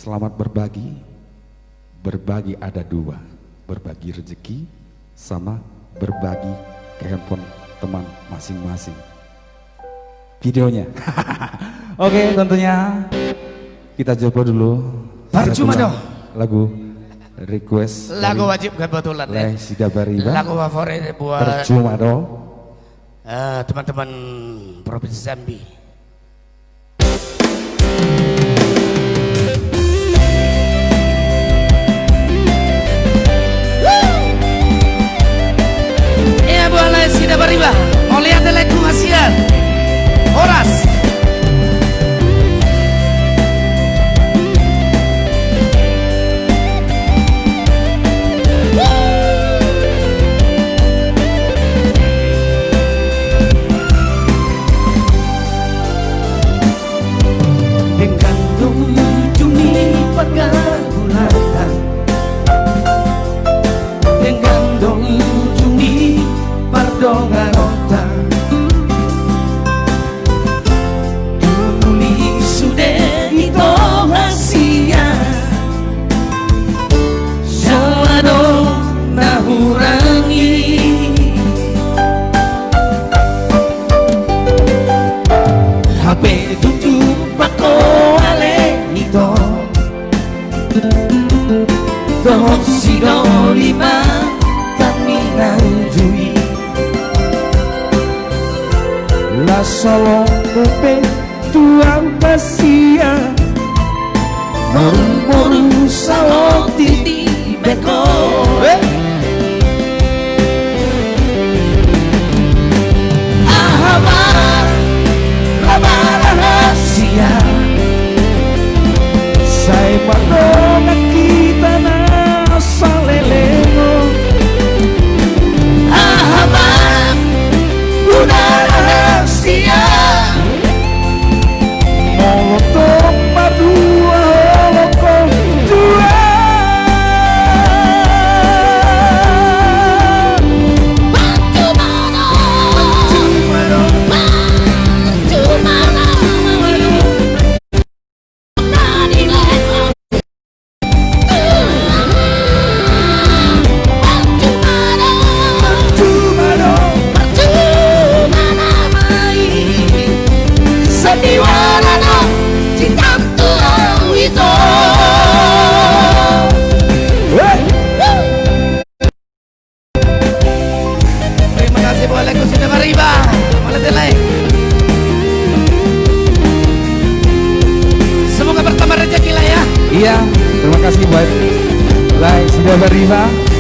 Selamat berbagi. Berbagi ada dua, berbagi rezeki sama berbagi ke handphone teman masing-masing. Videonya. Oke, tentunya kita coba dulu. Percuma dong. Lagu request. Lagu wajib kebetulan ya. Sida Bariba. Lagu favorit buat Percuma dong. Teman-teman Provinsi Jambi. Iya boleh Sida Bariba. Mau lihat lagu hasian Horas. Solo pepe tuang pasia moru salo titi beko ahama lama rahasia saya panona kita na saleleno ahama Molotov madua holokong dua Iya, terima kasih buat Sida Bariba.